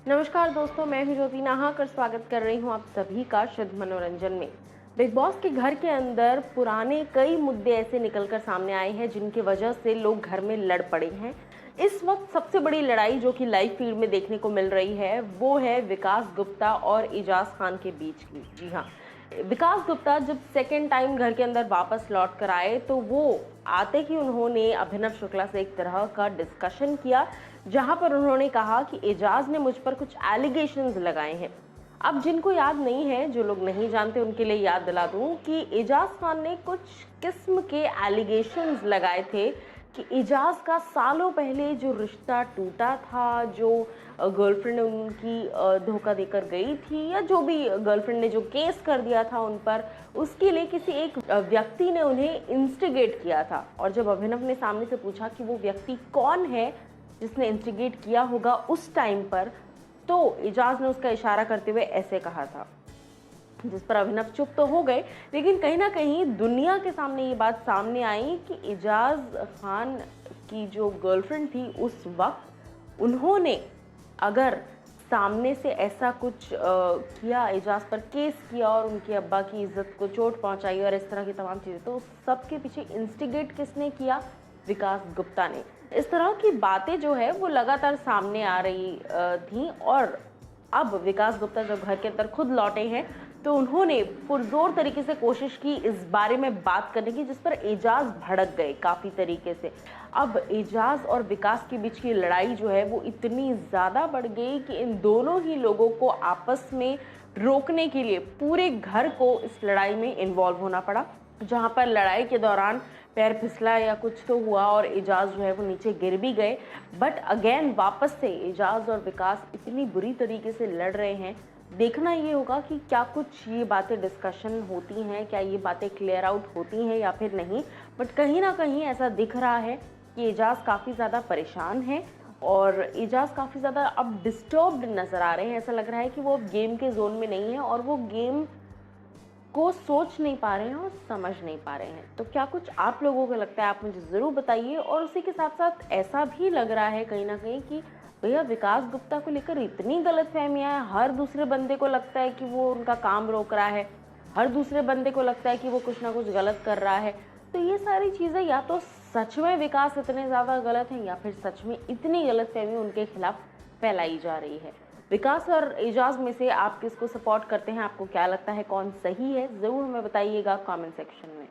नमस्कार दोस्तों, मैं हूं ज्योति नाहक स्वागत कर रही हूं आप सभी का शुद्ध मनोरंजन में। बिग बॉस के घर के अंदर पुराने कई मुद्दे ऐसे निकलकर सामने आए हैं जिनकी वजह से लोग घर में लड़ पड़े हैं। इस वक्त सबसे बड़ी लड़ाई जो कि लाइव फीड में देखने को मिल रही है वो है विकास गुप्ता और एजाज खान के बीच की। जी हाँ, विकास गुप्ता जब सेकेंड टाइम घर के अंदर वापस लौट कर आए तो वो आते ही उन्होंने अभिनव शुक्ला से एक तरह का डिस्कशन किया, जहां पर उन्होंने कहा कि एजाज ने मुझ पर कुछ एलिगेशंस लगाए हैं। अब जिनको याद नहीं है, जो लोग नहीं जानते उनके लिए याद दिला दूं कि एजाज खान ने कुछ किस्म के एलिगेशंस लगाए थे कि एजाज का सालों पहले जो रिश्ता टूटा था, जो गर्लफ्रेंड उनकी धोखा देकर गई थी, या जो भी गर्लफ्रेंड ने जो केस कर दिया था उन पर, उसके लिए किसी एक व्यक्ति ने उन्हें इंस्टिगेट किया था। और जब अभिनव ने सामने से पूछा कि वो व्यक्ति कौन है जिसने इंस्टिगेट किया होगा उस टाइम पर, तो एजाज ने उसका इशारा करते हुए ऐसे कहा था, जिस पर अभिनव चुप तो हो गए, लेकिन कहीं ना कहीं दुनिया के सामने ये बात सामने आई कि एजाज खान की जो गर्लफ्रेंड थी उस वक्त, उन्होंने अगर सामने से ऐसा कुछ किया, एजाज पर केस किया और उनके अब्बा की इज्जत को चोट पहुंचाई और इस तरह की तमाम चीज़ें, तो सबके पीछे इंस्टिगेट किसने किया? विकास गुप्ता ने। इस तरह की बातें जो है वो लगातार सामने आ रही थी। और अब विकास गुप्ता जब घर के अंदर खुद लौटे हैं तो उन्होंने पुरजोर तरीके से कोशिश की इस बारे में बात करने की, जिस पर एजाज भड़क गए काफ़ी तरीके से। अब एजाज और विकास के बीच की लड़ाई जो है वो इतनी ज़्यादा बढ़ गई कि इन दोनों ही लोगों को आपस में रोकने के लिए पूरे घर को इस लड़ाई में इन्वॉल्व होना पड़ा, जहां पर लड़ाई के दौरान पैर फिसला या कुछ तो हुआ और एजाज जो है वो नीचे गिर भी गए। बट अगेन वापस से एजाज और विकास इतनी बुरी तरीके से लड़ रहे हैं। देखना ये होगा कि क्या कुछ ये बातें डिस्कशन होती हैं, क्या ये बातें क्लियर आउट होती हैं या फिर नहीं। बट कहीं ना कहीं ऐसा दिख रहा है कि एजाज काफ़ी ज़्यादा परेशान है और एजाज काफ़ी ज़्यादा अब डिस्टर्ब्ड नज़र आ रहे हैं। ऐसा लग रहा है कि वो अब गेम के जोन में नहीं है और वो गेम को सोच नहीं पा रहे हैं और समझ नहीं पा रहे हैं। तो क्या कुछ आप लोगों को लगता है, आप मुझे ज़रूर बताइए। और उसी के साथ साथ ऐसा भी लग रहा है कहीं ना कहीं कि भैया विकास गुप्ता को लेकर इतनी गलतफहमियां हैं, हर दूसरे बंदे को लगता है कि वो उनका काम रोक रहा है, हर दूसरे बंदे को लगता है कि वो कुछ ना कुछ गलत कर रहा है। तो ये सारी चीज़ें या तो सच में विकास इतने ज़्यादा गलत हैं या फिर सच में इतनी गलतफहमी उनके खिलाफ फैलाई जा रही है। विकास और एजाज में से आप किसको सपोर्ट करते हैं? आपको क्या लगता है कौन सही है? ज़रूर हमें बताइएगा कमेंट सेक्शन में।